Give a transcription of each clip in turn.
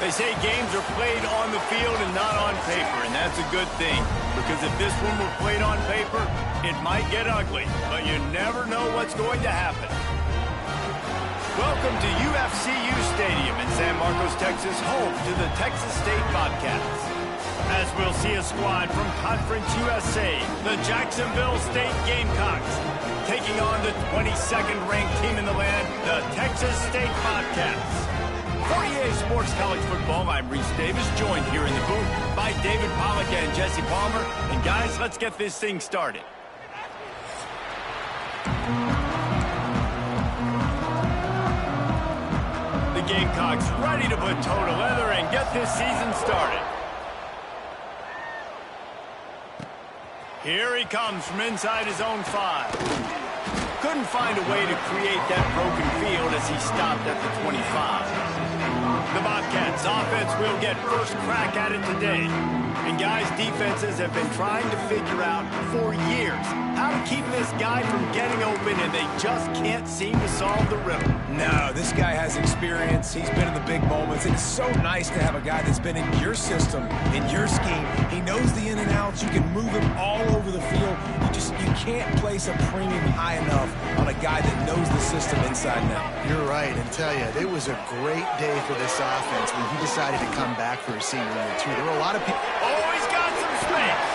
They say games are played on the field and not on paper, and that's a good thing. Because if this one were played on paper, it might get ugly, but you never know what's going to happen. Welcome to UFCU Stadium in San Marcos, Texas, home to the Texas State Bobcats. As we'll see a squad from Conference USA, the Jacksonville State Gamecocks, taking on the 22nd ranked team in the land, the Texas State Bobcats. For EA Sports College Football, I'm Reese Davis, joined here in the booth by David Pollack and Jesse Palmer. And guys, let's get this thing started. The Gamecocks ready to put toe to leather and get this season started. Here he comes from inside his own 5. Couldn't find a way to create that broken field as he stopped at the 25. The Bobcats offense will get first crack at it today. And guys, defenses have been trying to figure out for years how to keep this guy from getting open, and they just can't seem to solve the riddle. No, this guy has experience. He's been in the big moments. It's so nice to have a guy that's been in your system, in your scheme. He knows the in and outs. You can move him all over the field. You can't place a premium high enough on a guy that knows the system inside and out. You're right, and tell you, it was a great day for this offense when he decided to come back for his senior year, too. There were a lot of people. Oh, he's got some space.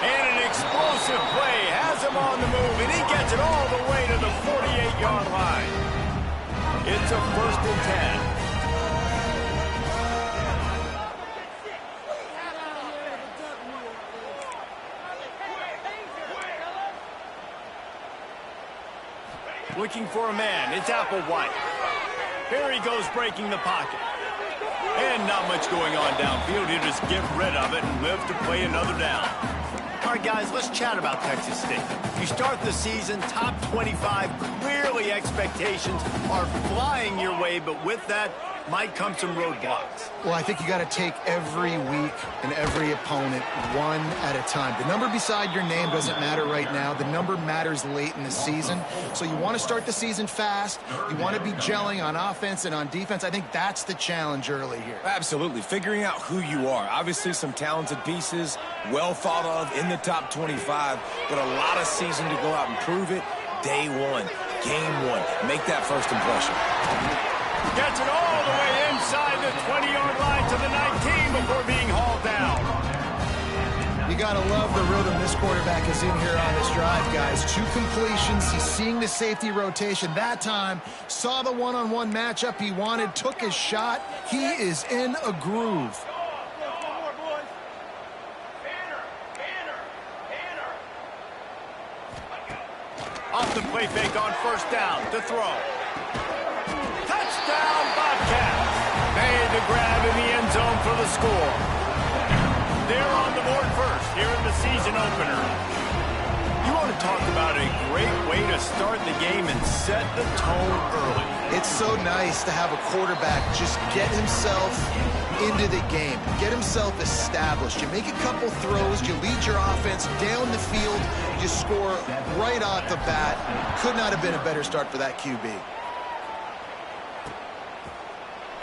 And an explosive play has him on the move, and he gets it all the way to the 48-yard line. It's a 1st and 10. Looking for a man, it's Applewhite. Here he goes breaking the pocket. And not much going on downfield. He'll just get rid of it and live to play another down. All right, guys, let's chat about Texas State. You start the season top 25. Clearly expectations are flying your way, but with that might come some roadblocks. Well, I think you got to take every week and every opponent one at a time. The number beside your name doesn't matter right now. The number matters late in the season. So you want to start the season fast. You want to be gelling on offense and on defense. I think that's the challenge early here. Absolutely. Figuring out who you are. Obviously some talented pieces, well thought of in the top 25, but a lot of season to go out and prove it. Day one, game one. Make that first impression. Gets it all the way inside the 20-yard line to the 19 before being hauled down. You got to love the rhythm this quarterback is in here on this drive, guys. 2 completions. He's seeing the safety rotation. That time, saw the one-on-one matchup he wanted, took his shot. He is in a groove. Off the play fake on 1st down to throw. Touchdown, Bobcats. Made the grab in the end zone for the score. They're on the board first here in the season opener. You want to talk about a great way to start the game and set the tone early. It's so nice to have a quarterback just get himself into the game, get himself established. You make a couple throws, you lead your offense down the field, you score right off the bat. Could not have been a better start for that QB.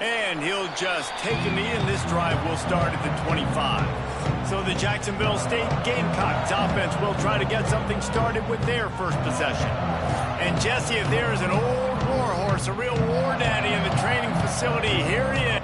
And he'll just take a knee, and this drive will start at the 25. So the Jacksonville State Gamecocks offense will try to get something started with their first possession. And Jesse, if there is an old war horse, a real war daddy in the training facility, here he is.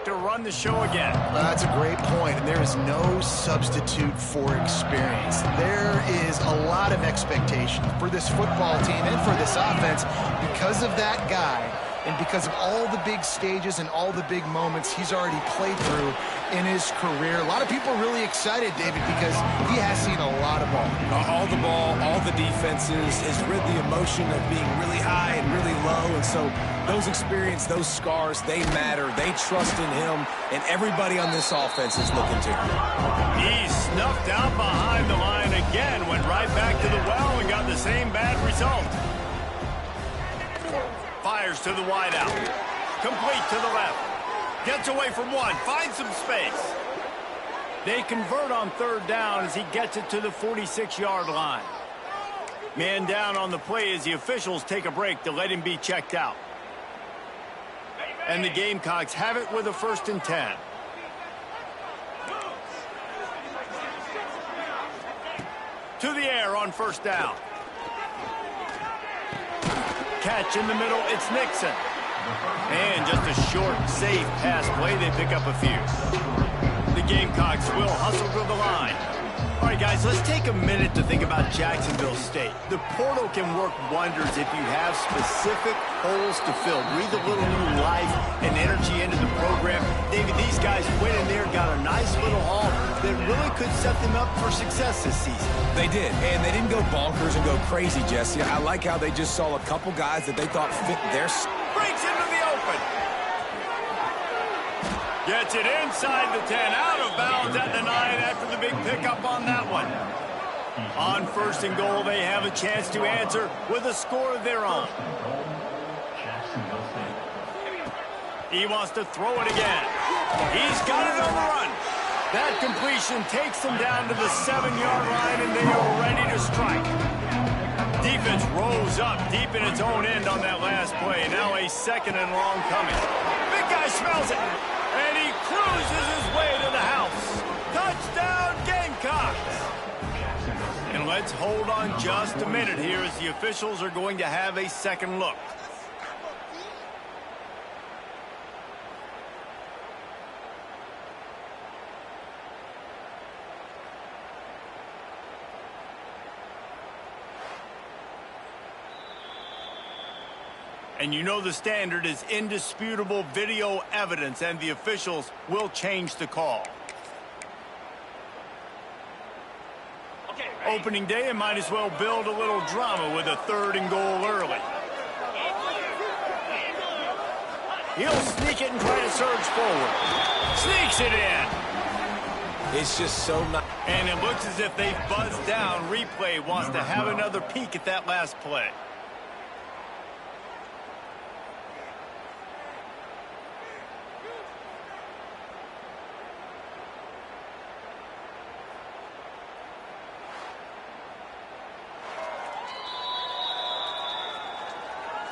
To run the show again. That's a great point, and there is no substitute for experience. There is a lot of expectation for this football team and for this offense because of that guy and because of all the big stages and all the big moments he's already played through in his career. A lot of people are really excited, David, because he has seen a lot of ball. All the ball, all the defenses, has rid the emotion of being really high and really low, and so those experiences, those scars, they matter. They trust in him, and everybody on this offense is looking to him. He snuffed out behind the line again, went right back to the well and got the same bad result. Fires to the wideout. Complete to the left. Gets away from one. Finds some space. They convert on third down as he gets it to the 46-yard line. Man down on the play as the officials take a break to let him be checked out. And the Gamecocks have it with a 1st and 10. To the air on 1st down. Catch in the middle, it's Nixon. And just a short, safe pass play, they pick up a few. The Gamecocks will hustle to the line. All right, guys, let's take a minute to think about Jacksonville State. The portal can work wonders if you have specific holes to fill. Breathe a little new life and energy into the program. David, these guys went in there, got a nice little haul that really could set them up for success this season. They did, and they didn't go bonkers and go crazy, Jesse. I like how they just saw a couple guys that they thought fit their... Breaks into the open. Gets it inside the 10, out of bounds at the 9 after the big pickup on that one. On 1st and goal, they have a chance to answer with a score of their own. He wants to throw it again. He's got it on the run. That completion takes them down to the 7-yard line, and they are ready to strike. Defense rose up deep in its own end on that last play. Now a 2nd and long coming. Big guy smells it. And he cruises his way to the house. Touchdown, Gamecocks! And let's hold on just a minute here as the officials are going to have a second look. And you know the standard is indisputable video evidence, and the officials will change the call. Okay, opening day, and might as well build a little drama with a 3rd and goal early. He'll sneak it and try to surge forward. Sneaks it in. It's just so nice. And it looks as if they've buzzed down. Replay wants to have another peek at that last play.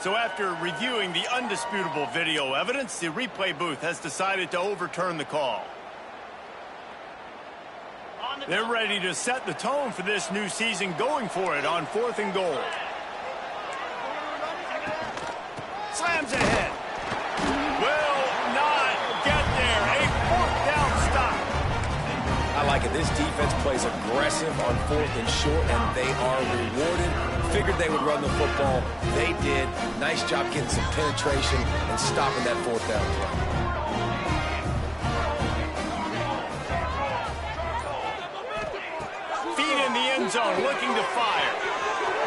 So after reviewing the undisputable video evidence, the replay booth has decided to overturn the call. They're ready to set the tone for this new season, going for it on 4th and goal. Slams ahead. Will not get there. A 4th down stop. I like it. This defense plays aggressive on 4th and short, and they are rewarded. Figured they would run the football. They did. Nice job getting some penetration and stopping that 4th down play. Feet in the end zone, looking to fire.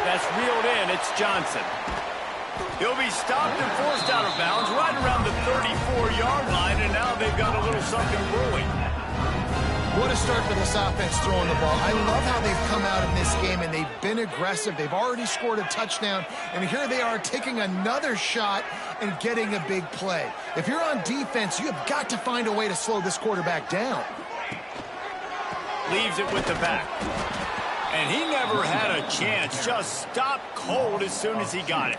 That's reeled in. It's Johnson. He'll be stopped and forced out of bounds right around the 34-yard line, and now they've got a little something brewing. What a start for this offense throwing the ball. I love how they've come out in this game, and they've been aggressive. They've already scored a touchdown, and here they are taking another shot and getting a big play. If you're on defense, you have got to find a way to slow this quarterback down. Leaves it with the back. And he never had a chance. Just stopped cold as soon as he got it.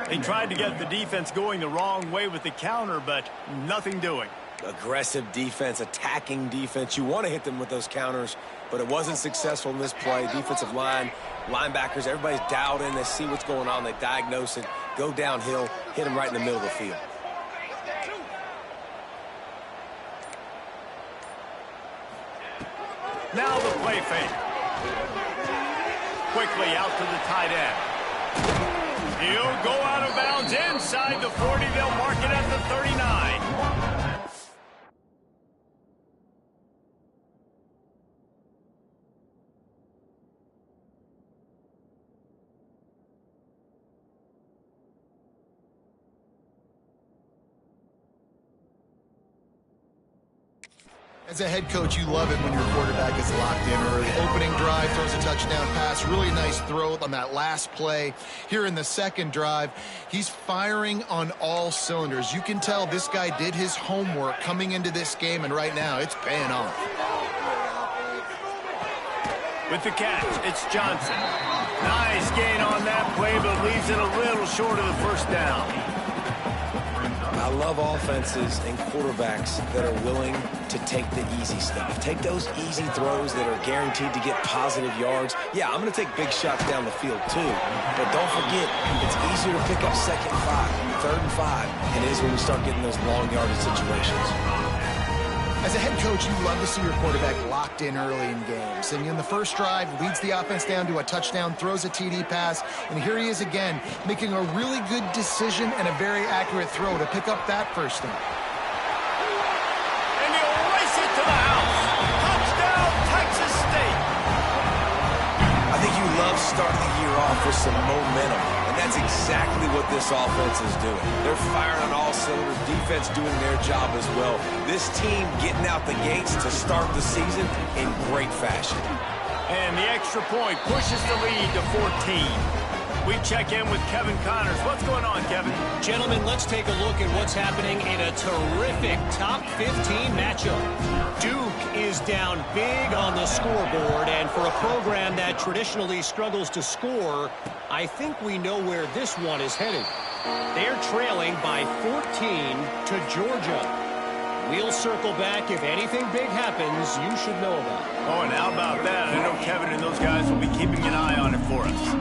They tried to get the defense going the wrong way with the counter, but nothing doing. Aggressive defense, attacking defense. You want to hit them with those counters, but it wasn't successful in this play. Defensive line, linebackers, everybody's dialed in. They see what's going on. They diagnose it, go downhill, hit them right in the middle of the field. Now the play fake. Quickly out to the tight end. He'll go out of bounds inside the the 40. They'll mark it at the 39. As a head coach, you love it when your quarterback is locked in early. Opening drive, throws a touchdown pass. Really nice throw on that last play. Here in the second drive, he's firing on all cylinders. You can tell this guy did his homework coming into this game, and right now it's paying off. With the catch, it's Johnson. Nice gain on that play, but leaves it a little short of the first down. I love offenses and quarterbacks that are willing to take the easy stuff. Take those easy throws that are guaranteed to get positive yards. Yeah, I'm going to take big shots down the field too. But don't forget, it's easier to pick up second and 5, third and 5, than it is when we start getting those long yardage situations. As a head coach, you love to see your quarterback locked in early in games. And in the first drive, leads the offense down to a touchdown, throws a TD pass, and here he is again, making a really good decision and a very accurate throw to pick up that first down. And he'll race it to the house. Touchdown, Texas State. I think you love starting the year off with some momentum, and that's exactly what this offense is doing. They're firing on all cylinders, defense doing their job as well. This team getting out the gates to start the season in great fashion. And the extra point pushes the lead to 14. We check in with Kevin Connors. What's going on, Kevin? Gentlemen, let's take a look at what's happening in a terrific top 15 matchup. Duke is down big on the scoreboard, and for a program that traditionally struggles to score, I think we know where this one is headed. They're trailing by 14 to Georgia. We'll circle back. If anything big happens, you should know about it. Oh, and how about that? I know Kevin and those guys will be keeping an eye on it for us.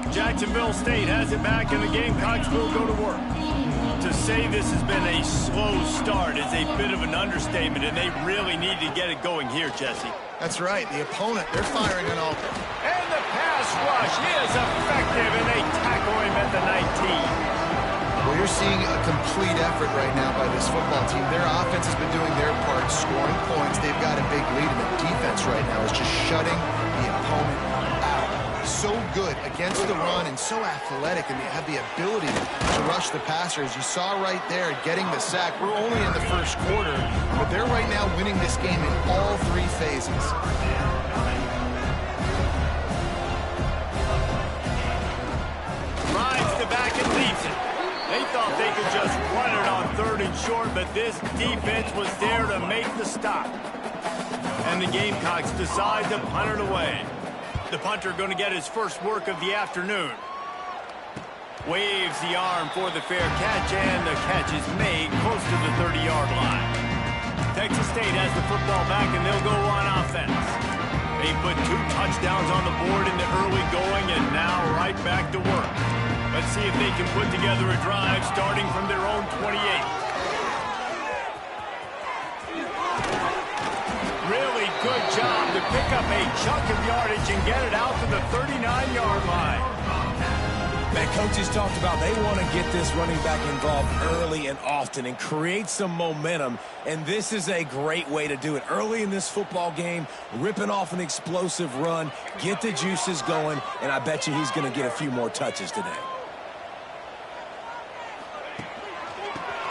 Jacksonville State has it back, and the Gamecocks will go to work. To say this has been a slow start is a bit of an understatement, and they really need to get it going here, Jesse. That's right. The opponent, they're firing on all. And the pass rush is effective, and they tackle him at the 19. Well, you're seeing a complete effort right now by this football team. Their offense has been doing their part, scoring points. They've got a big lead, and the defense right now is just shutting the opponent out. So good against the run and so athletic, and they have the ability to rush the passer. As you saw right there, getting the sack. We're only in the first quarter, but they're right now winning this game in all three phases. Rides the back and leaves it. They thought they could just run it on third and short, but this defense was there to make the stop. And the Gamecocks decide to punt it away. The punter going to get his first work of the afternoon. Waves the arm for the fair catch, and the catch is made close to the 30-yard line. Texas State has the football back, and they'll go on offense. They put 2 touchdowns on the board in the early going, and now right back to work. Let's see if they can put together a drive starting from their own 28. Really good job to pick up a chunk of yardage and get it out to the 39-yard line. Man, coaches talked about they want to get this running back involved early and often and create some momentum, and this is a great way to do it. Early in this football game, ripping off an explosive run, get the juices going, and I bet you he's going to get a few more touches today.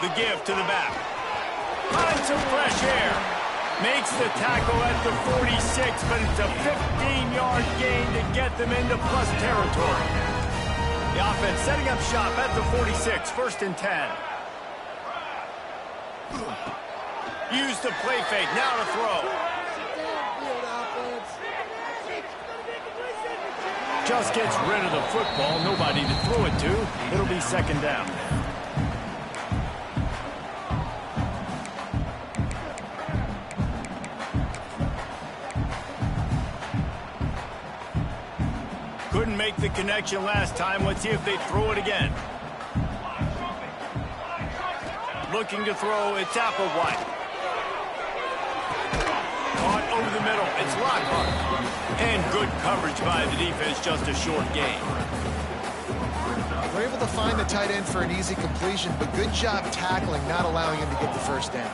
The give to the back. Finds some fresh air. Makes the tackle at the 46, but it's a 15-yard gain to get them into plus territory. The offense setting up shop at the 46, 1st and 10. Use the play fake, now to throw. Just gets rid of the football, nobody to throw it to. It'll be 2nd down. Couldn't make the connection last time. Let's see if they throw it again. Looking to throw, it's Applewhite. Caught over the middle, it's Lockhart. And good coverage by the defense, just a short gain. They're able to find the tight end for an easy completion, but good job tackling, not allowing him to get the first down.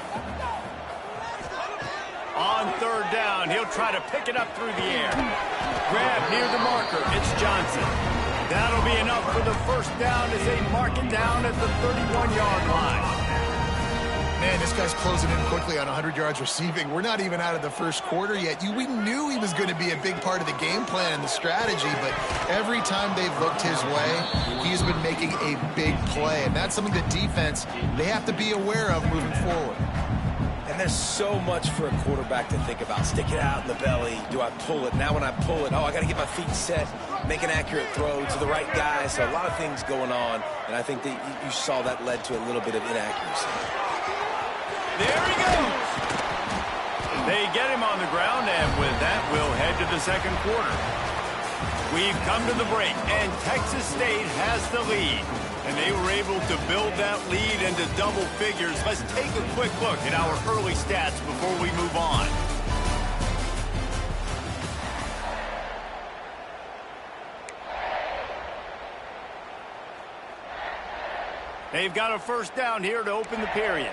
On third down, he'll try to pick it up through the air. Grab near the marker. It's Johnson. That'll be enough for the first down as they mark it down at the 31-yard line. Man, this guy's closing in quickly on 100 yards receiving. We're not even out of the first quarter yet. We knew he was going to be a big part of the game plan and the strategy, but every time they've looked his way, he's been making a big play. And that's something the defense, they have to be aware of moving forward. And there's so much for a quarterback to think about. Stick it out in the belly. Do I pull it? Now when I pull it, I got to get my feet set, make an accurate throw to the right guy. So a lot of things going on, and I think that you saw that led to a little bit of inaccuracy. There he goes. They get him on the ground, and with that, we'll head to the second quarter. We've come to the break, and Texas State has the lead. And they were able to build that lead into double figures. Let's take a quick look at our early stats before we move on. They've got a first down here to open the period.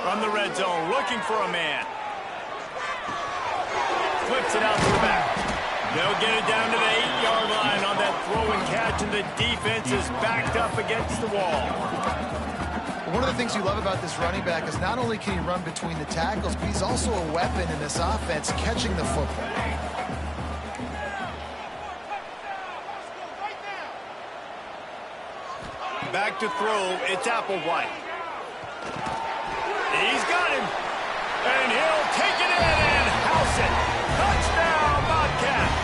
From the red zone, looking for a man. Flips it out to the back. They'll get it down to the 8-yard line on that throw and catch, and the defense is backed up against the wall. One of the things you love about this running back is not only can he run between the tackles, but he's also a weapon in this offense catching the football. Back to throw, it's Applewhite. He's got him, and he'll take it in and house it. Touchdown, Bobcats.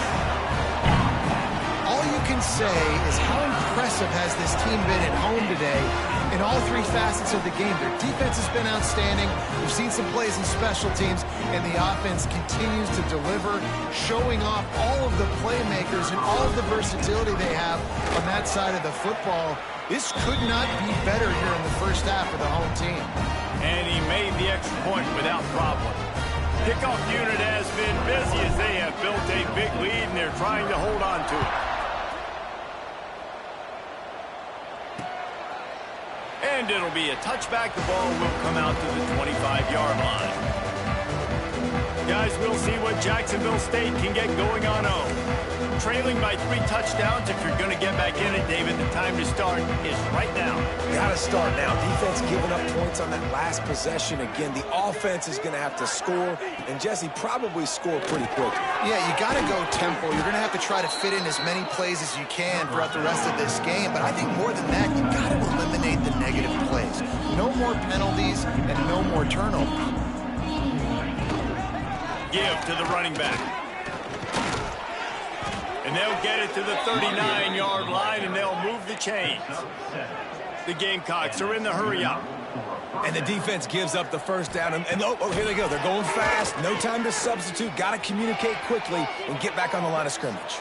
All you can say is how impressive has this team been at home today in all three facets of the game. Their defense has been outstanding. We've seen some plays in special teams, and the offense continues to deliver, showing off all of the playmakers and all of the versatility they have on that side of the football. This could not be better here in the first half for the home team. And he made the extra point without problem. Kickoff unit has been busy as they have built a big lead, and they're trying to hold on to it. And it'll be a touchback. The ball will come out to the 25-yard line. Guys, we'll see what Jacksonville State can get going on home. Trailing by 3 touchdowns. If you're going to get back in it, David, the time to start is right now. Got to start now. Defense giving up points on that last possession. Again, the offense is going to have to score, and Jesse probably score pretty quick. Yeah, you got to go tempo. You're going to have to try to fit in as many plays as you can throughout the rest of this game. But I think more than that, you got to eliminate the negative plays. No more penalties and no more turnovers. Give to the running back. And they'll get it to the 39-yard line, and they'll move the chains. The Gamecocks are in the hurry-up. And the defense gives up the first down. And oh, here they go. They're going fast. No time to substitute. Got to communicate quickly and get back on the line of scrimmage.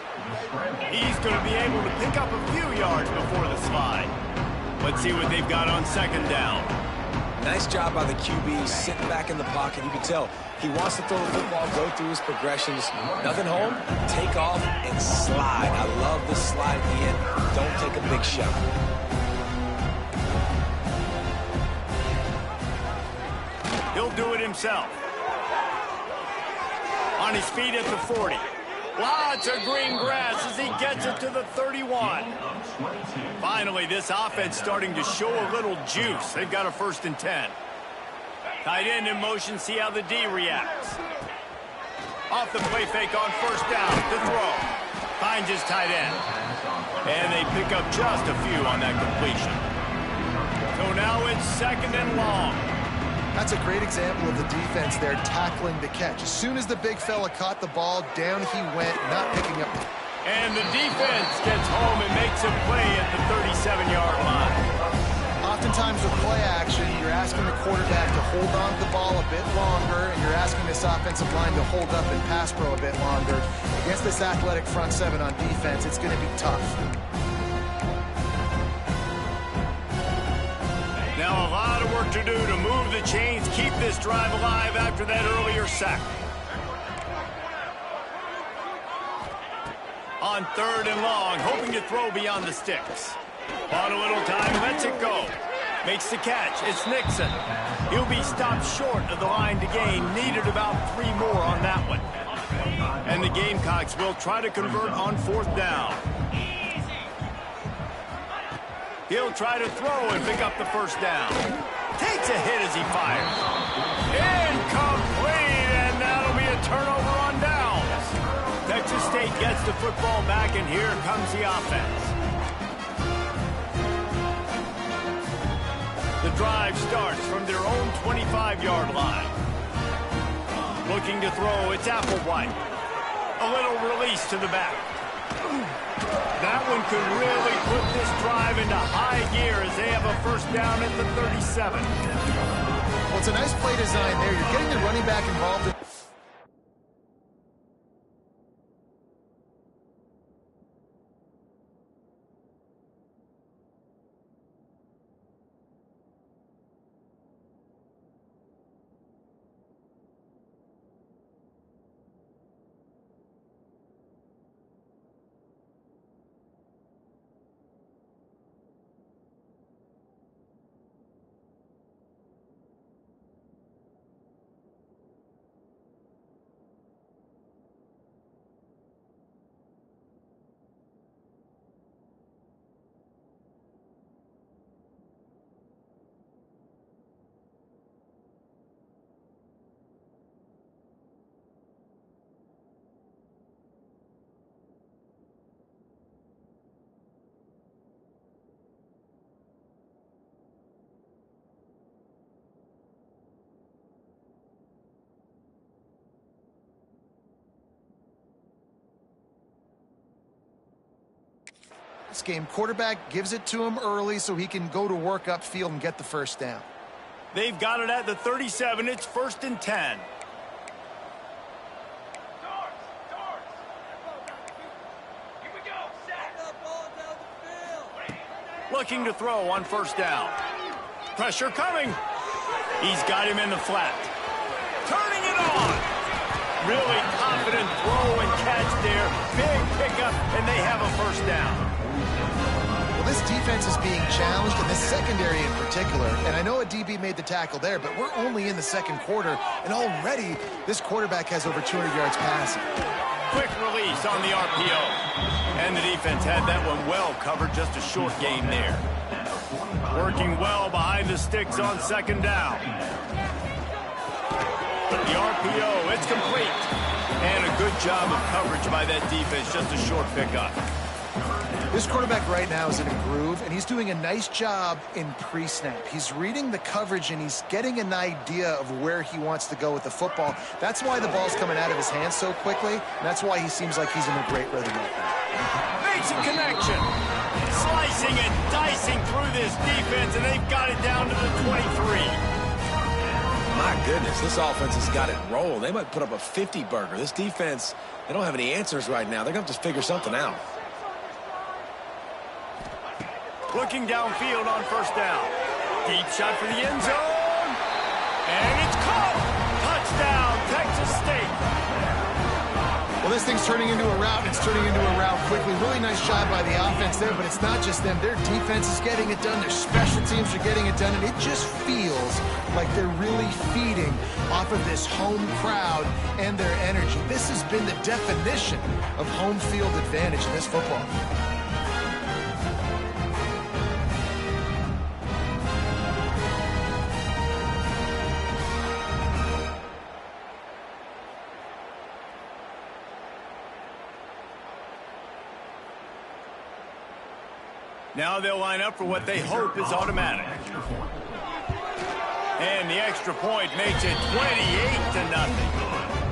He's going to be able to pick up a few yards before the slide. Let's see what they've got on second down. Nice job by the QB sitting back in the pocket. You can tell he wants to throw the football, go through his progressions. Nothing home, take off, and slide. I love the slide at the end. Don't take a big shot. He'll do it himself. On his feet at the 40. Lots of green grass as he gets it to the 31. Finally, this offense starting to show a little juice. They've got a 1st and 10. Tight end in motion, see how the D reacts. Off the play fake on first down, the throw. Finds his tight end. And they pick up just a few on that completion. So now it's 2nd and long. That's a great example of the defense there tackling the catch. As soon as the big fella caught the ball, down he went, not picking up. And the defense gets home and makes a play at the 37-yard line. Oftentimes with play action, you're asking the quarterback to hold on to the ball a bit longer, and you're asking this offensive line to hold up and pass pro a bit longer. Against this athletic front seven on defense, it's going to be tough. Now a lot of work to do to move the chains, keep this drive alive after that earlier sack. On 3rd and long, hoping to throw beyond the sticks. On a little time, lets it go. Makes the catch. It's Nixon. He'll be stopped short of the line to gain. Needed about 3 more on that one. And the Gamecocks will try to convert on 4th down. He'll try to throw and pick up the 1st down. Takes a hit as he fires. Incomplete, and that'll be a turnover on downs. Texas State gets the football back, and here comes the offense. The drive starts from their own 25-yard line. Looking to throw, it's Applewhite. A little release to the back. That one could really put this drive into high gear as they have a 1st down at the 37. Well, it's a nice play design there. You're getting the running back involved in this game. Quarterback gives it to him early so he can go to work upfield and get the 1st down. They've got it at the 37. It's 1st and 10. Looking to throw on 1st down. Pressure coming. He's got him in the flat. Turning it on. Really confident throw and catch there. Big pickup, and they have a 1st down. Well, this defense is being challenged, in the secondary in particular. And I know a DB made the tackle there, but we're only in the 2nd quarter, and already this quarterback has over 200 yards passing. Quick release on the RPO. And the defense had that one well covered, just a short gain there. Working well behind the sticks on 2nd down. The RPO, it's complete. And a good job of coverage by that defense, just a short pickup. This quarterback right now is in a groove, and he's doing a nice job in pre-snap. He's reading the coverage, and he's getting an idea of where he wants to go with the football. That's why the ball's coming out of his hands so quickly, and that's why he seems like he's in a great rhythm right now. Makes a connection. Slicing and dicing through this defense, and they've got it down to the 23. My goodness, this offense has got it rolled. They might put up a 50-burger. This defense, they don't have any answers right now. They're going to have to figure something out. Looking downfield on 1st down. Deep shot for the end zone. And it's caught. Touchdown, Texas State. Well, this thing's turning into a route, and it's turning into a route quickly. Really nice job by the offense there, but it's not just them. Their defense is getting it done. Their special teams are getting it done, and it just feels like they're really feeding off of this home crowd and their energy. This has been the definition of home field advantage in this football game. Now they'll line up for what they hope is automatic. And the extra point makes it 28-0.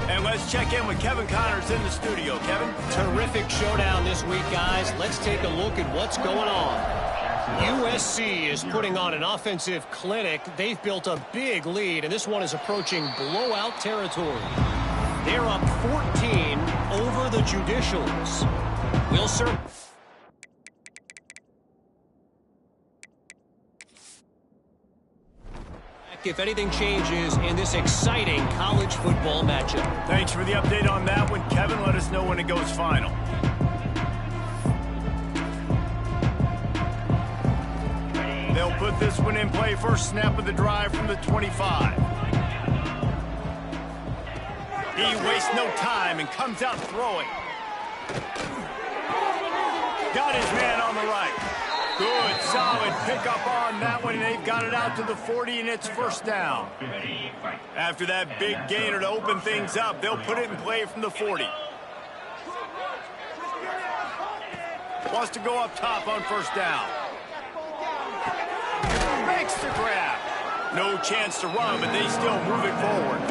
And let's check in with Kevin Connors in the studio. Kevin? Terrific showdown this week, guys. Let's take a look at what's going on. USC is putting on an offensive clinic. They've built a big lead, and this one is approaching blowout territory. They're up 14 over the Judicials. Will serve. back if anything changes in this exciting college football matchup. Thanks for the update on that one, Kevin. Let us know when it goes final. They'll put this one in play. First snap of the drive from the 25. He wastes no time and comes out throwing. Got his man on the right. Good, solid pickup on that one, and they've got it out to the 40, and it's first down. After that big gainer to open things up, they'll put it in play from the 40. Wants to go up top on first down. Makes the grab. No chance to run, but they still move it forward.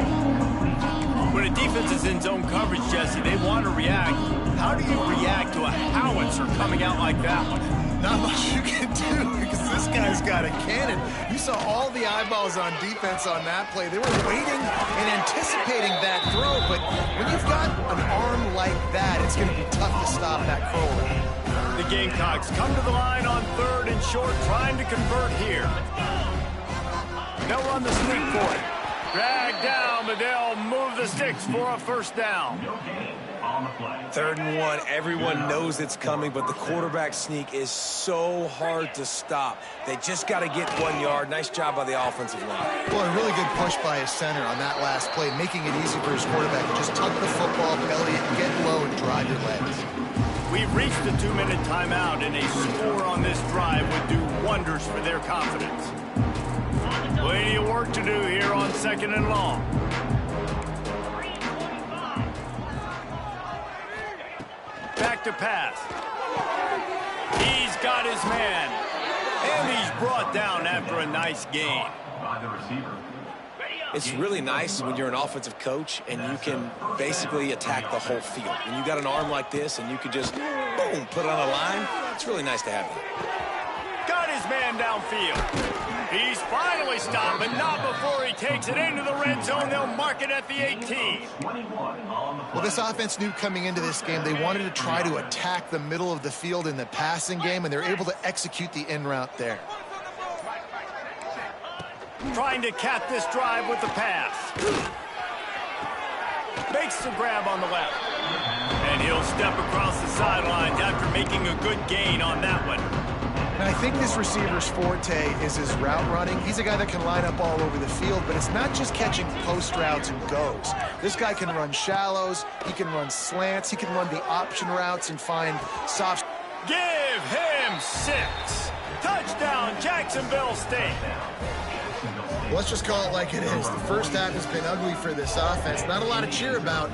When a defense is in zone coverage, Jesse, they want to react. How do you react to a howitzer coming out like that one? Not much you can do because this guy's got a cannon. You saw all the eyeballs on defense on that play. They were waiting and anticipating that throw, but when you've got an arm like that, it's going to be tough to stop that crawler. The Gamecocks come to the line on third and short, trying to convert here. They'll run the sneak for it. Drag down, but they'll move the sticks for a first down. 3rd and 1. Everyone knows it's coming, but the quarterback sneak is so hard to stop. They just got to get 1 yard. Nice job by the offensive line. Well, a really good push by his center on that last play, making it easy for his quarterback to just tuck the football, belly it, get low, and drive your legs. We've reached the 2-minute timeout, and a score on this drive would do wonders for their confidence. Plenty of work to do here on 2nd and long. Back to pass. He's got his man. And he's brought down after a nice gain. It's really nice when you're an offensive coach and you can basically attack the whole field. When you got an arm like this and you can just, boom, put it on a line, it's really nice to have that. Got his man downfield. He's finally stopped, but not before he takes it into the red zone. They'll mark it at the 18. Well, this offense knew coming into this game they wanted to try to attack the middle of the field in the passing game, and they're able to execute the in route there. Trying to cap this drive with the pass. Makes the grab on the left. And he'll step across the sidelines after making a good gain on that one. And I think this receiver's forte is his route running. He's a guy that can line up all over the field, but it's not just catching post routes and goes. This guy can run shallows, he can run slants, he can run the option routes and find soft. Give him 6. Touchdown, Jacksonville State. Let's just call it like it is. The first half has been ugly for this offense. Not a lot to cheer about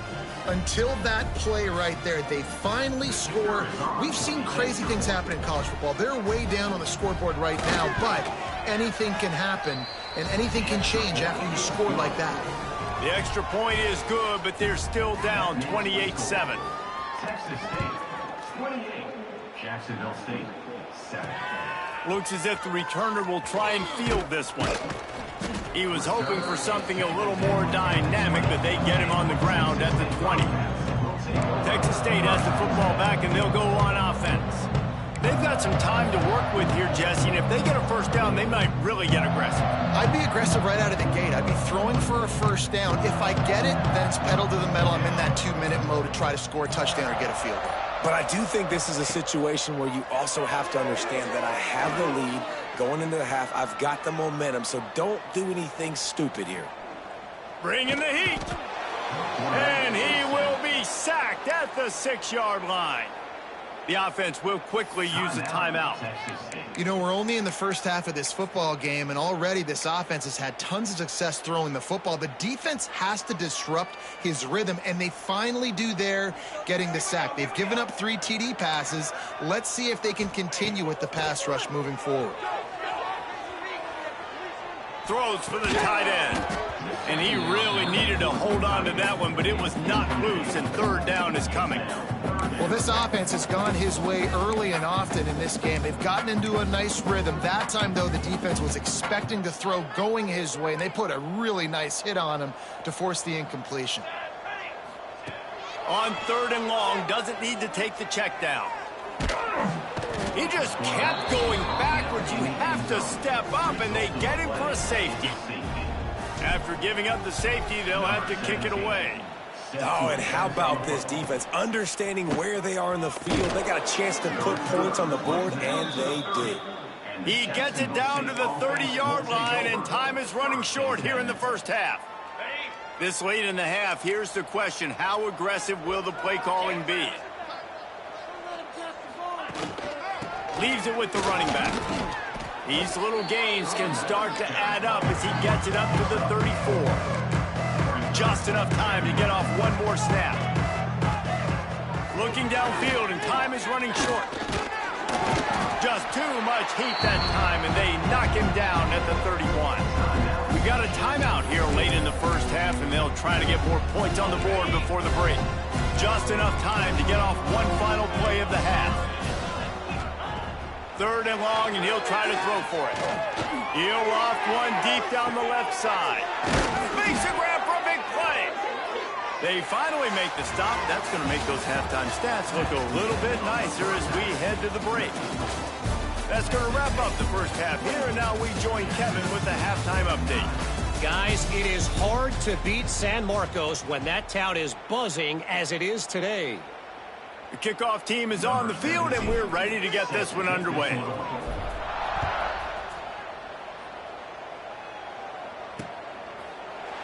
until that play right there. They finally score. We've seen crazy things happen in college football. They're way down on the scoreboard right now, but anything can happen, and anything can change after you score like that. The extra point is good, but they're still down 28-7. Texas State, 28. Jacksonville State, 7. Looks as if the returner will try and field this one. He was hoping for something a little more dynamic, but they get him on the ground at the 20. Texas State has the football back, and they'll go on offense. They've got some time to work with here, Jesse, and if they get a first down, they might really get aggressive. I'd be aggressive right out of the gate. I'd be throwing for a first down. If I get it, then it's pedal to the metal. I'm in that 2-minute mode to try to score a touchdown or get a field goal. But I do think this is a situation where you also have to understand that I have the lead going into the half. I've got the momentum, so don't do anything stupid here. Bring in the heat. And he will be sacked at the 6-yard line. The offense will quickly use a timeout. You know, we're only in the first half of this football game, and already this offense has had tons of success throwing the football. The defense has to disrupt his rhythm, and they finally do there, getting the sack. They've given up 3 TD passes. Let's see if they can continue with the pass rush moving forward. Throws for the tight end. And he really needed to hold on to that one, but it was not loose, and 3rd down is coming. Well, this offense has gone his way early and often in this game. They've gotten into a nice rhythm. That time, though, the defense was expecting to throw going his way, and they put a really nice hit on him to force the incompletion. On 3rd and long, doesn't need to take the check down. He just kept going backwards. You have to step up, and they get him for a safety. After giving up the safety, they'll have to kick it away. Oh, and how about this defense? Understanding where they are in the field. They got a chance to put points on the board, and they do. He gets it down to the 30-yard line, and time is running short here in the first half. This late in the half, here's the question. How aggressive will the play calling be? Leaves it with the running back. These little gains can start to add up as he gets it up to the 34. Just enough time to get off one more snap. Looking downfield, and time is running short. Just too much heat that time, and they knock him down at the 31. We got a timeout here late in the first half, and they'll try to get more points on the board before the break. Just enough time to get off one final play of the half. 3rd and long, and he'll try to throw for it. He'll loft one deep down the left side. Makes a grab for a big play. They finally make the stop. That's going to make those halftime stats look a little bit nicer as we head to the break. That's going to wrap up the first half here, and now we join Kevin with the halftime update. Guys, it is hard to beat San Marcos when that town is buzzing as it is today. The kickoff team is on the field, and we're ready to get this one underway.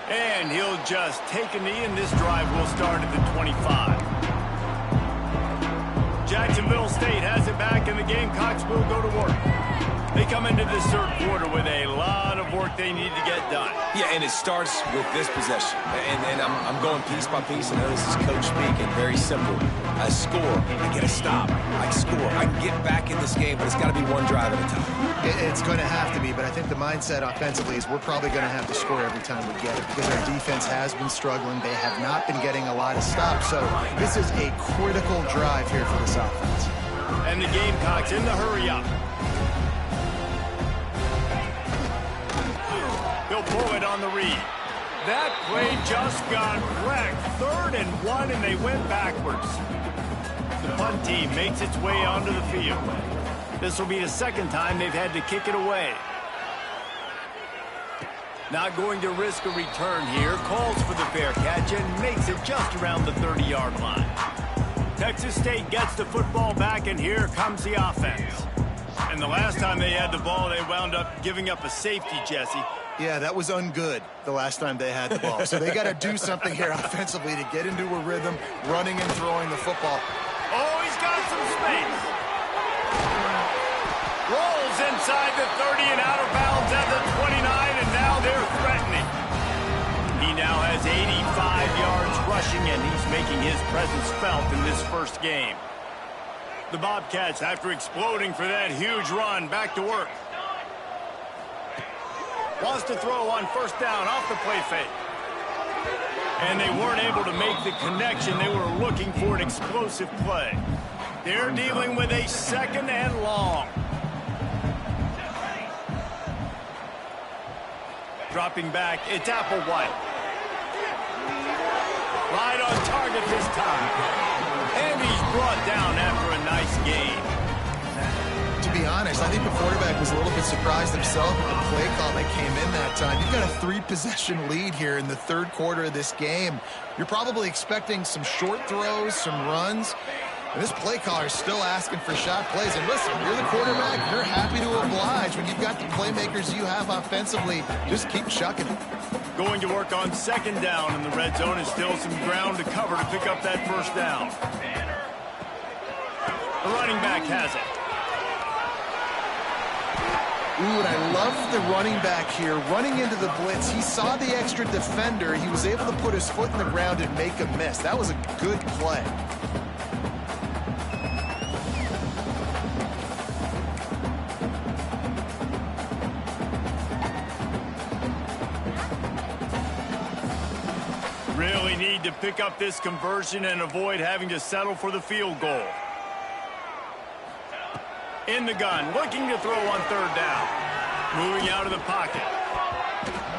And he'll just take a knee, and this drive will start at the 25. Jacksonville State has it back, and the Gamecocks will go to work. They come into this third quarter with a lot of work they need to get done. Yeah, and it starts with this possession. And I'm going piece by piece. I know this is coach speaking. Very simple. I score. I get a stop. I score. I can get back in this game, but it's got to be one drive at a time. It's going to have to be, but I think the mindset offensively is we're probably going to have to score every time we get it because our defense has been struggling. They have not been getting a lot of stops, so this is a critical drive here for this offense. And the Gamecocks in the hurry up. He'll pull it on the read. That play just got wrecked. 3rd and 1, and they went backwards. The punt team makes its way onto the field. This will be the second time they've had to kick it away. Not going to risk a return here. Calls for the fair catch and makes it just around the 30-yard line. Texas State gets the football back, and here comes the offense. And the last time they had the ball, they wound up giving up a safety, Jesse. Yeah, that was ungood the last time they had the ball. So they got to do something here offensively to get into a rhythm, running and throwing the football. Oh, he's got some space. Rolls inside the 30 and out of bounds at the 29, and now they're threatening. He now has 85 yards rushing, and he's making his presence felt in this first game. The Bobcats, after exploding for that huge run, back to work. Wants to throw on 1st down off the play fake. And they weren't able to make the connection. They were looking for an explosive play. They're dealing with a 2nd and long. Dropping back, it's Applewhite. Right on target this time. And he's brought down after a nice gain. To be honest, I think the quarterback was a little bit surprised himself at the play call that came in that time. You've got a 3-possession lead here in the 3rd quarter of this game. You're probably expecting some short throws, some runs. And this play caller is still asking for shot plays. And listen, you're the quarterback. You're happy to oblige. When you've got the playmakers you have offensively, just keep chucking it. Going to work on 2nd down in the red zone, and still some ground to cover to pick up that 1st down. The running back has it. Ooh, and I love the running back here running into the blitz. He saw the extra defender. He was able to put his foot in the ground and make a miss. That was a good play. Really need to pick up this conversion and avoid having to settle for the field goal. In the gun, looking to throw on 3rd down. Moving out of the pocket.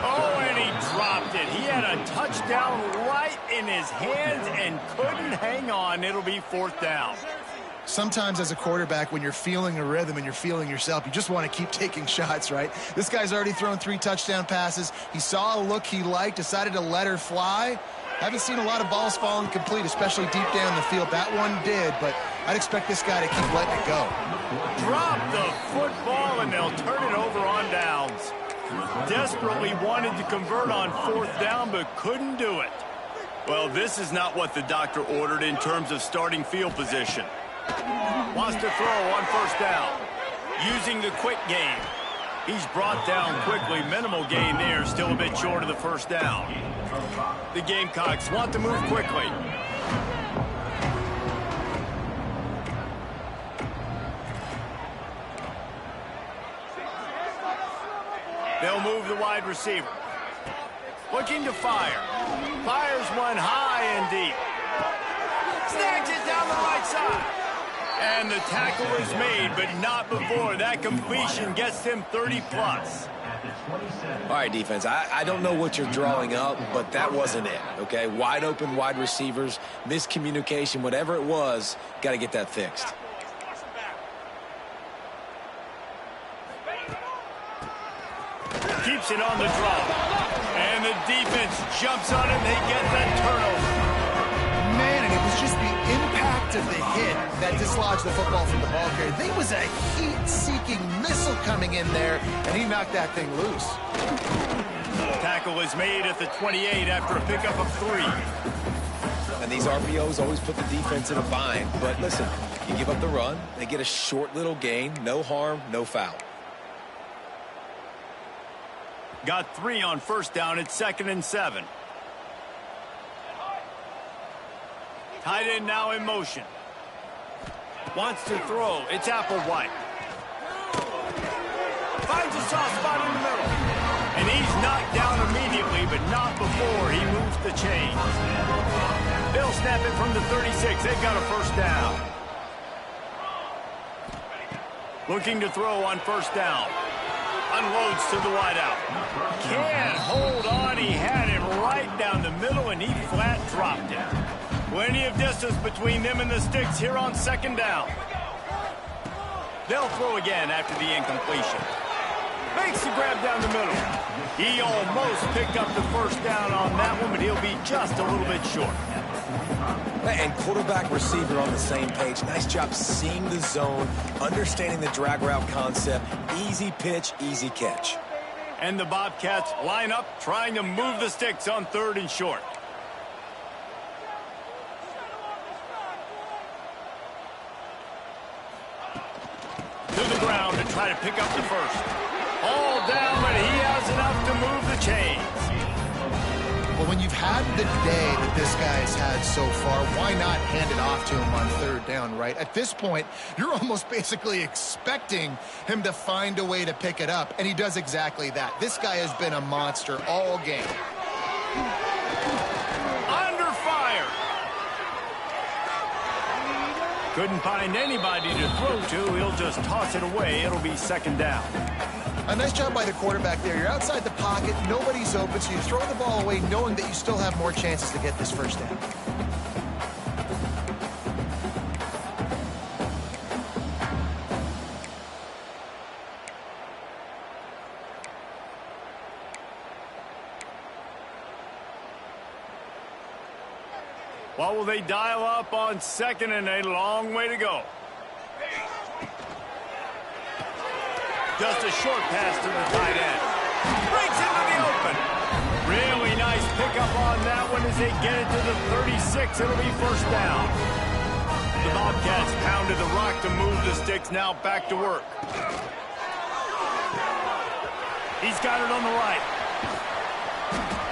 Oh, and he dropped it. He had a touchdown right in his hands and couldn't hang on. It'll be 4th down. sometimes as a quarterback, when you're feeling a rhythm and you're feeling yourself, you just want to keep taking shots, right? This guy's already thrown 3 touchdown passes. He saw a look he liked, decided to let her fly. Haven't seen a lot of balls falling complete, especially deep down the field. That one did, but I'd expect this guy to keep letting it go. Drop the football, and they'll turn it over on downs. Desperately wanted to convert on 4th down, but couldn't do it. Well, this is not what the doctor ordered in terms of starting field position. Wants to throw on 1st down. Using the quick game. He's brought down quickly. Minimal gain there. Still a bit short of the 1st down. The Gamecocks want to move quickly. They'll move the wide receiver. Looking to fire. Fires one high and deep. Snags it down the right side. And the tackle is made, but not before. That completion gets him 30-plus. All right, defense, I don't know what you're drawing up, but that wasn't it, okay? Wide open wide receivers, miscommunication, whatever it was, got to get that fixed. Keeps it on the drop. And the defense jumps on it, and they get that turnover. Man, and it was just the impact of the hit that dislodged the football from the ball carrier. There was a heat-seeking missile coming in there, and he knocked that thing loose. Tackle is made at the 28 after a pickup of 3. And these RPOs always put the defense in a bind. But listen, you give up the run, they get a short little gain, no harm, no foul. Got 3 on 1st down. It's 2nd and 7. Tight end now in motion. Wants to throw. It's Applewhite. Finds a soft spot in the middle. And he's knocked down immediately, but not before he moves the chains. They'll snap it from the 36. They've got a 1st down. Looking to throw on 1st down. Unloads to the wideout. Can't hold on. He had him right down the middle, and he flat dropped it. Plenty of distance between them and the sticks here on 2nd down. They'll throw again after the incompletion. Makes the grab down the middle. He almost picked up the 1st down on that one, but he'll be just a little bit short. And quarterback receiver on the same page. Nice job seeing the zone, understanding the drag route concept. Easy pitch, easy catch. And the Bobcats line up, trying to move the sticks on 3rd and short. To the ground to try to pick up the 1st. All down, but he has enough to move the chains. Well, when you've had the day that this guy has had so far, why not hand it off to him on 3rd down, right? At this point, you're almost basically expecting him to find a way to pick it up, and he does exactly that. This guy has been a monster all game. Under fire. Couldn't find anybody to throw to. He'll just toss it away. It'll be 2nd down. A nice job by the quarterback there. You're outside the pocket, nobody's open, so you throw the ball away knowing that you still have more chances to get this 1st down. What will they dial up on 2nd and a long way to go? Just a short pass to the tight end. Breaks into the open. Really nice pickup on that one as they get it to the 36. It'll be 1st down. The Bobcats pounded the rock to move the sticks. Now back to work. He's got it on the right.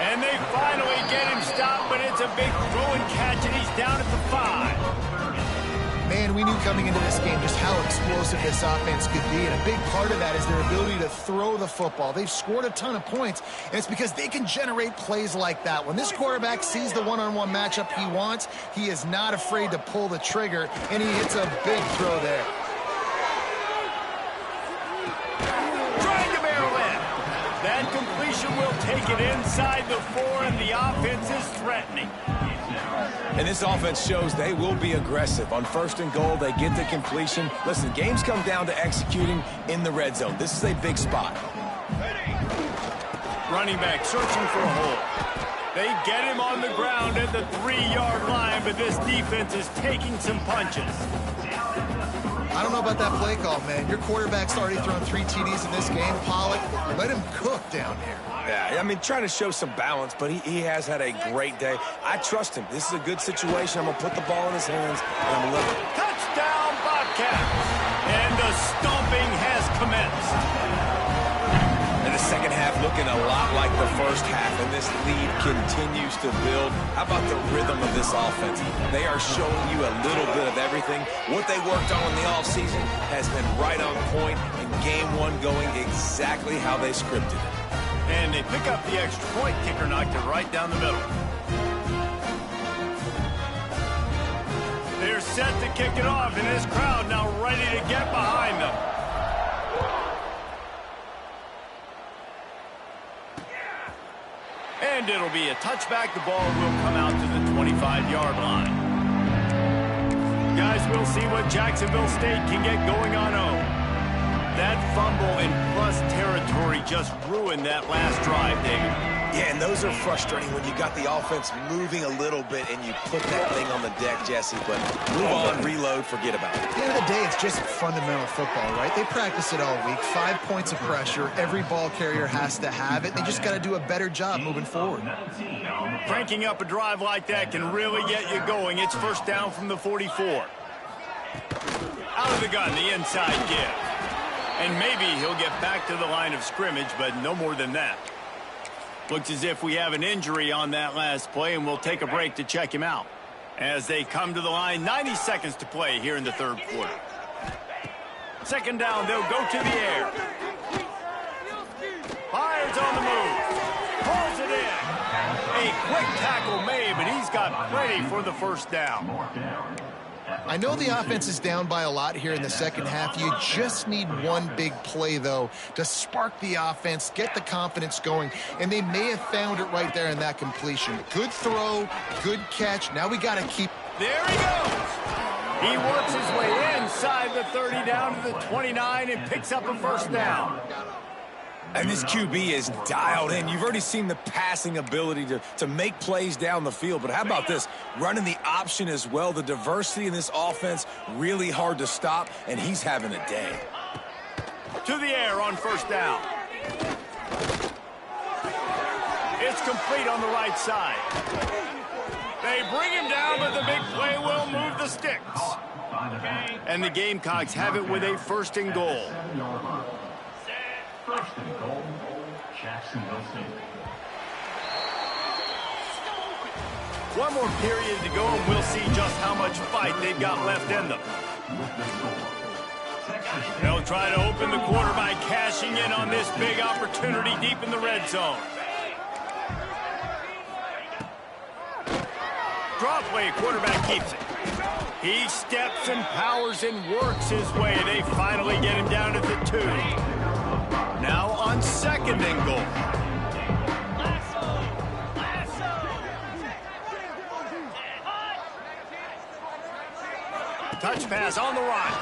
And they finally get him stopped, but it's a big throw and catch, and he's down at the 5. Man, we knew coming into this game just how explosive this offense could be, and a big part of that is their ability to throw the football. They've scored a ton of points, and it's because they can generate plays like that. When this quarterback sees the one-on-one matchup he wants, he is not afraid to pull the trigger, and he hits a big throw there. Trying to barrel in. That completion will take it inside the 4, and the offense is threatening. And this offense shows they will be aggressive. On 1st and goal, they get the completion. Listen, games come down to executing in the red zone. This is a big spot. Running back searching for a hole. They get him on the ground at the 3-yard line, but this defense is taking some punches. I don't know about that play call, man. Your quarterback's already thrown 3 TDs in this game. Pollock, let him cook down here. Yeah, I mean, trying to show some balance, but he has had a great day. I trust him. This is a good situation. I'm going to put the ball in his hands, and I'm going to let him. Touchdown, Bobcats! And the stomping has commenced. And the second half looking a lot like the first half, and this lead continues to build. How about the rhythm of this offense? They are showing you a little bit of everything. What they worked on in the offseason has been right on point, and game 1 going exactly how they scripted it. And they pick up the extra point. Kicker knocked it right down the middle. They're set to kick it off, and this crowd now ready to get behind them. And it'll be a touchback. The ball will come out to the 25-yard line. Guys, we'll see what Jacksonville State can get going on 0. That fumble in plus territory just ruined that last drive, David. Yeah, and those are frustrating when you got the offense moving a little bit and you put that thing on the deck, Jesse. But move on, reload, forget about it. At the end of the day, it's just fundamental football, right? They practice it all week. 5 points of pressure. Every ball carrier has to have it. They just got to do a better job moving forward. Cranking up a drive like that can really get you going. It's first down from the 44. Out of the gun, the inside give. And maybe he'll get back to the line of scrimmage, but no more than that. Looks as if we have an injury on that last play, and we'll take a break to check him out. As they come to the line, 90 seconds to play here in the 3rd quarter. Second down, they'll go to the air. Fires on the move. Pulls it in. A quick tackle made, but he's got plenty for the first down. I know the offense is down by a lot here in the second half. You just need one big play, though, to spark the offense, get the confidence going, and they may have found it right there in that completion. Good throw, good catch. Now we got to keep. There he goes. He works his way inside the 30 down to the 29 and picks up a first down. And this QB is dialed in. You've already seen the passing ability to make plays down the field. But how about this? Running the option as well. The diversity in this offense, really hard to stop, and he's having a day. To the air on first down. It's complete on the right side. They bring him down, but the big play will move the sticks. And the Gamecocks have it with a 1st and goal. 1st and goal, Jacksonville State. One more period to go, and we'll see just how much fight they've got left in them. They'll try to open the quarter by cashing in on this big opportunity deep in the red zone. Draw play, quarterback keeps it. He steps and powers and works his way. They finally get him down at the 2. Now on 2nd and goal. Touch pass on the run.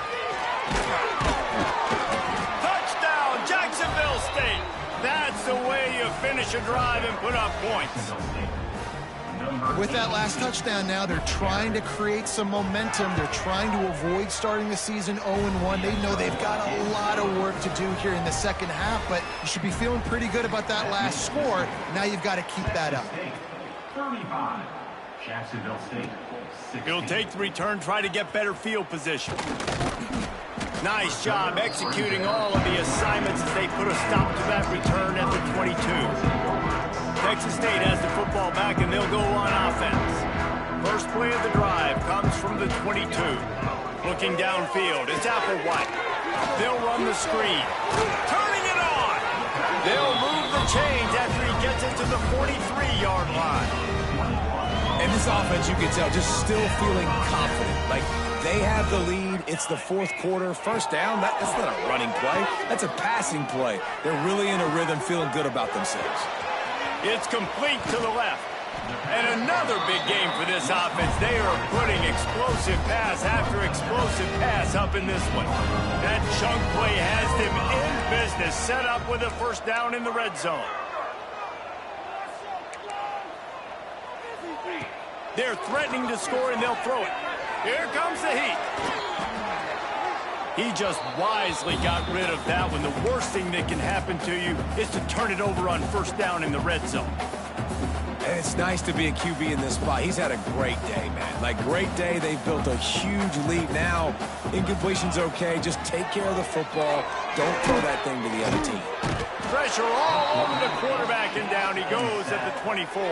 Touchdown, Jacksonville State. That's the way you finish a drive and put up points. With that last touchdown now, they're trying to create some momentum. They're trying to avoid starting the season 0-1. They know they've got a lot of work to do here in the second half, but you should be feeling pretty good about that last score. Now you've got to keep that up. 35, Jacksonville State. 60. He'll take the return, try to get better field position. Nice job executing all of the assignments as they put a stop to that return at the 22. Texas State has the football back, and they'll go on offense. First play of the drive comes from the 22. Looking downfield, it's Applewhite. They'll run the screen. Turning it on! They'll move the chains after he gets it to the 43-yard line. And this offense, you can tell, just still feeling confident. Like, they have the lead. It's the 4th quarter. First down, that's not a running play. That's a passing play. They're really in a rhythm, feeling good about themselves. It's complete to the left. And another big game for this offense. They are putting explosive pass after explosive pass up in this one. That chunk play has them in business, set up with a first down in the red zone. They're threatening to score, and they'll throw it. Here comes the heat. He just wisely got rid of that one. The worst thing that can happen to you is to turn it over on first down in the red zone. And it's nice to be a QB in this spot. He's had a great day, man. Like, great day. They've built a huge lead. Now, incompletion's okay. Just take care of the football. Don't throw that thing to the other team. Pressure all over the quarterback, and down he goes at the 24.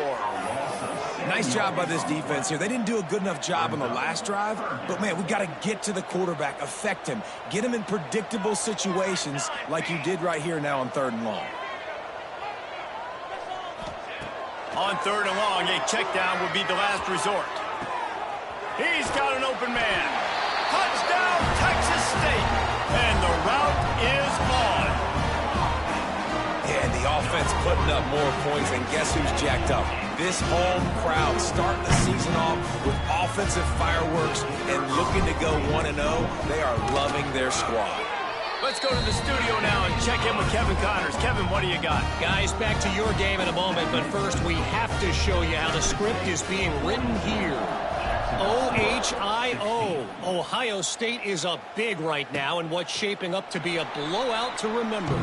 Nice job by this defense here. They didn't do a good enough job on the last drive, but, man, we got to get to the quarterback, affect him, get him in predictable situations like you did right here now on 3rd and long. On 3rd and long, a check down would be the last resort. He's got an open man. Touchdown, Texas State. And the route is on. Yeah, and the offense putting up more points, and guess who's jacked up? This home crowd starting the season off with offensive fireworks and looking to go 1-0. They are loving their squad. Let's go to the studio now and check in with Kevin Connors. Kevin, what do you got? Guys, back to your game in a moment, but first we have to show you how the script is being written here. OHIO. Ohio State is up big right now in what's shaping up to be a blowout to remember.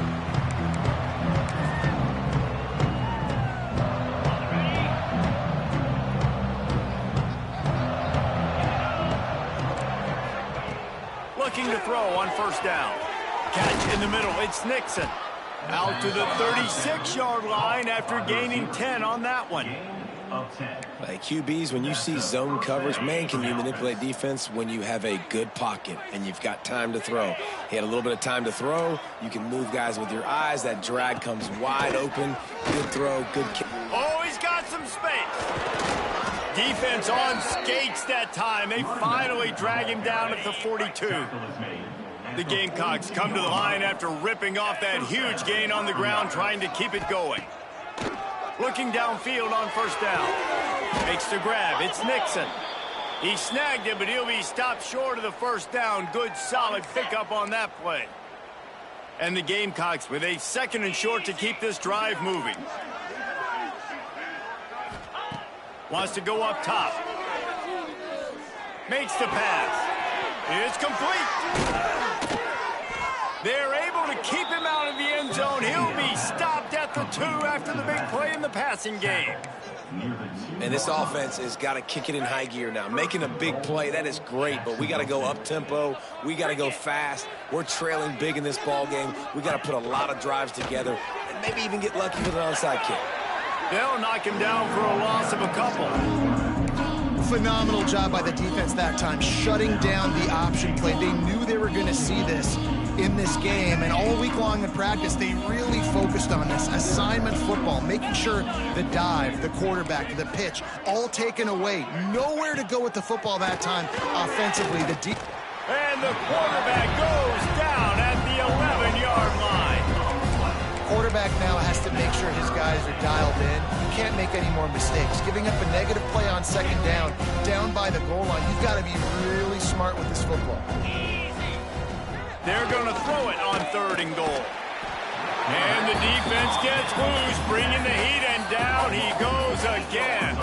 Looking to throw on first down. Catch in the middle. It's Nixon. Out to the 36-yard line after gaining 10 on that one. Like QBs, when you see zone coverage, man, can you manipulate defense when you have a good pocket and you've got time to throw. He had a little bit of time to throw. You can move guys with your eyes. That drag comes wide open. Good throw, good kick. Oh, he's got some space. Defense on skates that time. They finally drag him down at the 42. The Gamecocks come to the line after ripping off that huge gain on the ground, trying to keep it going. Looking downfield on first down. Makes the grab. It's Nixon. He snagged it, but he'll be stopped short of the first down. Good, solid pickup on that play. And the Gamecocks with a 2nd and short to keep this drive moving. Wants to go up top. Makes the pass. It's complete. They're able to keep him out of the end zone. He'll be stopped at the 2 after the big play in the passing game. And this offense has got to kick it in high gear now. Making a big play, that is great, but we got to go up-tempo. We got to go fast. We're trailing big in this ball game. We got to put a lot of drives together and maybe even get lucky with an onside kick. They'll knock him down for a loss of a couple. Phenomenal job by the defense that time, shutting down the option play. They knew they were going to see this in this game, and all week long in practice, they really focused on this assignment football, making sure the dive, the quarterback, the pitch, all taken away. Nowhere to go with the football that time offensively. And the quarterback goes down at the 11-yard line. Quarterback now has to make sure his guys are dialed in. You can't make any more mistakes. Giving up a negative play on 2nd down by the goal line, you've got to be really smart with this football. They're going to throw it on 3rd and goal. And the defense gets loose, bringing the heat, and down he goes again.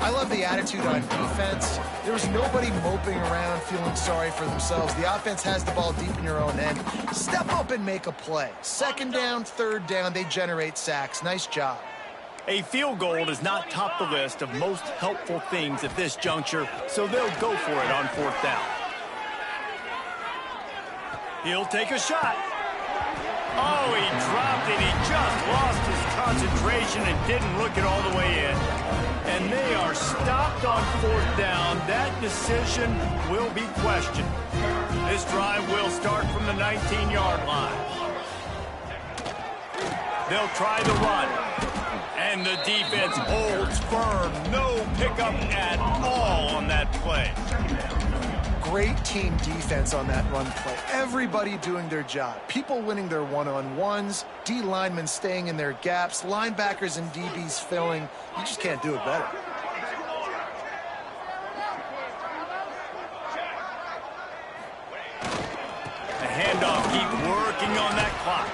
I love the attitude on defense. There's nobody moping around feeling sorry for themselves. The offense has the ball deep in your own end. Step up and make a play. 2nd down, 3rd down, they generate sacks. Nice job. A field goal does not top the list of most helpful things at this juncture, so they'll go for it on 4th down. He'll take a shot. Oh, he dropped it. He just lost his concentration and didn't look it all the way in. And they are stopped on 4th down. That decision will be questioned. This drive will start from the 19-yard line. They'll try the run. And the defense holds firm. No pickup at all on that play. great team defense on that run play. Everybody doing their job. People winning their one-on-ones, D linemen staying in their gaps, linebackers and DBs filling. You just can't do it better. The handoff keeps working on that clock.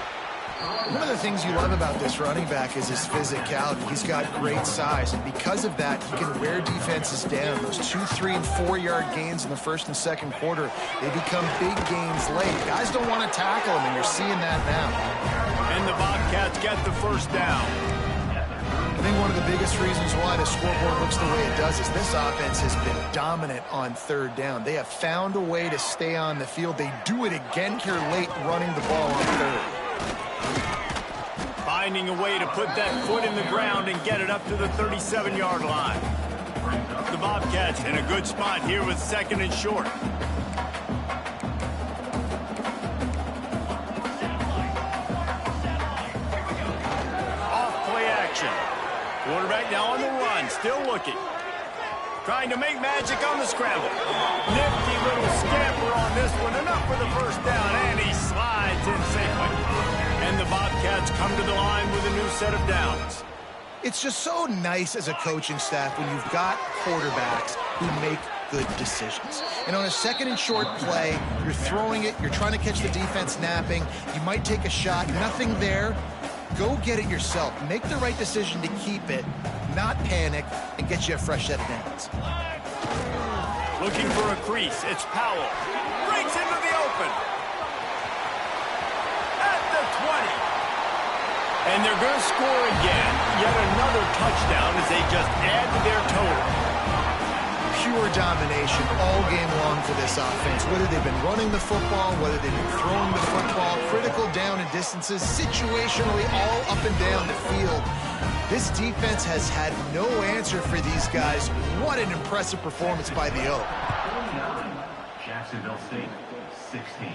One of the things you love about this running back is his physicality. He's got great size, and because of that, he can wear defenses down. Those 2, 3, and 4-yard gains in the first and second quarter, they become big gains late. Guys don't want to tackle him, and you're seeing that now. And the Bobcats get the first down. I think one of the biggest reasons why the scoreboard looks the way it does is this offense has been dominant on third down. They have found a way to stay on the field. They do it again here late, running the ball on third. Finding a way to put that foot in the ground and get it up to the 37-yard line. The Bobcats in a good spot here with second and short. Off play action. Quarterback now on the run, still looking. Trying to make magic on the scramble. Nifty little scamper on this one. Enough for the first down, and he slides in safely. And the Bobcats come to the line with a new set of downs. It's just so nice as a coaching staff when you've got quarterbacks who make good decisions. And on a second and short play, you're throwing it, you're trying to catch the defense napping, you might take a shot, nothing there. Go get it yourself. Make the right decision to keep it, not panic, and get you a fresh set of downs. Looking for a crease. It's Powell. Breaks into the open. At the 20. And they're going to score again. Yet another touchdown as they just add to their total. Pure domination all game long for this offense. Whether they've been running the football, whether they've been throwing the football, critical down and distances, situationally all up and down the field. This defense has had no answer for these guys. What an impressive performance by the O. Jacksonville State, 16.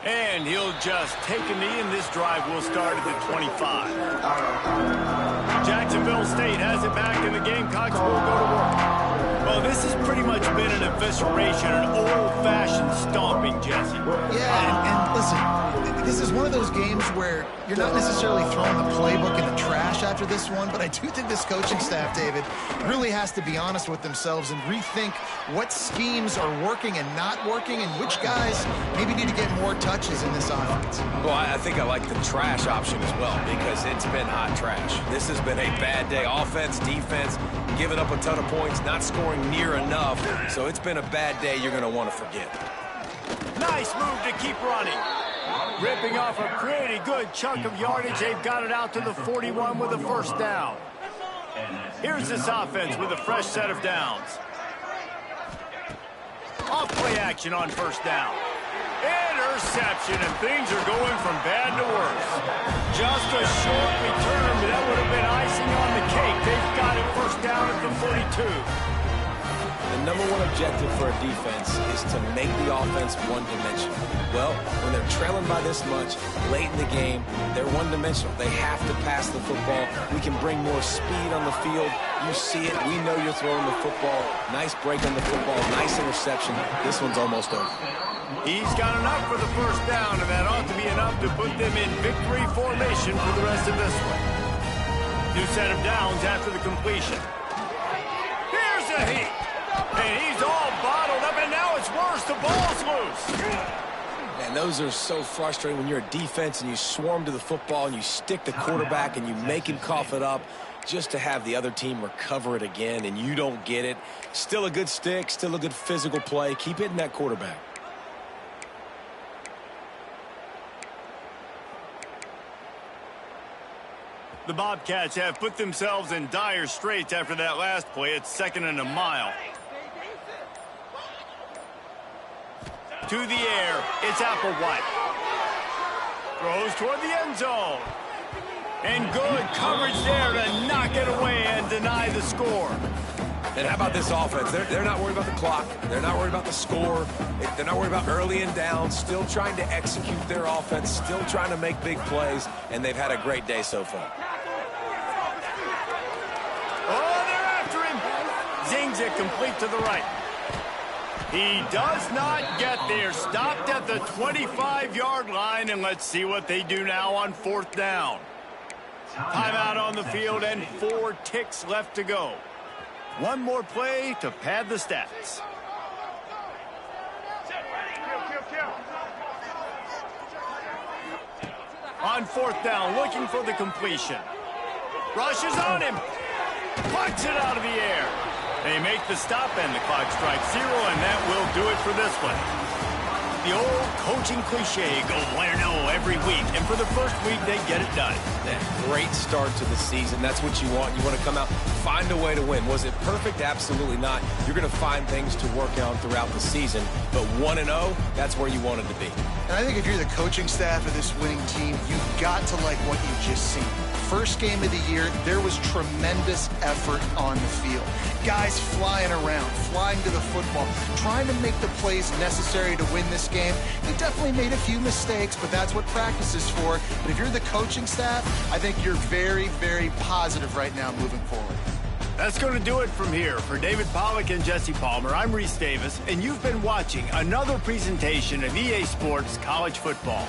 And he'll just take a knee, and this drive will start at the 25. Jacksonville State has it back, and the Gamecocks will go to work. Well, this has pretty much been an evisceration, an old-fashioned stomping, Jesse. Yeah, and listen, this is one of those games where you're not necessarily throwing the playbook in the trash after this one, but I do think this coaching staff, David, really has to be honest with themselves and rethink what schemes are working and not working, and which guys maybe need to get more touches in this offense. Well, I think I like the trash option as well, because it's been hot trash. This has been a bad day. Offense, defense, giving up a ton of points, not scoring near enough. So it's been a bad day you're going to want to forget. Nice move to keep running. Ripping off a pretty good chunk of yardage. They've got it out to the 41 with a first down. Here's this offense with a fresh set of downs. Off play action on first down. Interception, and things are going from bad to worse. Just a short return, but that would have been icing on the cake. They've got it first down at the 42. The number one objective for a defense is to make the offense one-dimensional. Well, when they're trailing by this much, late in the game, they're one-dimensional. They have to pass the football. We can bring more speed on the field. You see it. We know you're throwing the football. Nice break on the football. Nice interception. This one's almost over. He's got enough for the first down, and that ought to be enough to put them in victory formation for the rest of this one. New set of downs after the completion. Here's a heat. And he's all bottled up, and now it's worse. The ball's loose. Man, those are so frustrating when you're a defense and you swarm to the football and you stick the quarterback and you make him cough it up just to have the other team recover it again, and you don't get it. Still a good stick, still a good physical play. Keep hitting that quarterback. The Bobcats have put themselves in dire straits after that last play. It's second and a mile. To the air, it's Applewhite. Throws toward the end zone. And good coverage there to knock it away and deny the score. And how about this offense? They're not worried about the clock. They're not worried about the score. They're not worried about early and down. Still trying to execute their offense. Still trying to make big plays. And they've had a great day so far. Oh, they're after him. Zings it complete to the right. He does not get there. Stopped at the 25-yard line, and let's see what they do now on 4th down. Timeout on the field and 4 ticks left to go. One more play to pad the stats. On 4th down, looking for the completion. Rushes on him. Plucks it out of the air. They make the stop, and the clock strikes 0, and that will do it for this one. The old coaching cliche, go 1-0 every week, and for the first week, they get it done. Great start to the season. That's what you want. You want to come out, find a way to win. Was it perfect? Absolutely not. You're going to find things to work on throughout the season, but 1-0, that's where you wanted to be. And I think if you're the coaching staff of this winning team, you've got to like what you've just seen. First game of the year, there was tremendous effort on the field. Guys flying around, flying to the football, trying to make the plays necessary to win this game. They definitely made a few mistakes, but that's what practice is for. But if you're the coaching staff, I think you're very, very positive right now moving forward. That's going to do it from here. For David Pollack and Jesse Palmer, I'm Reese Davis, and you've been watching another presentation of EA Sports College Football.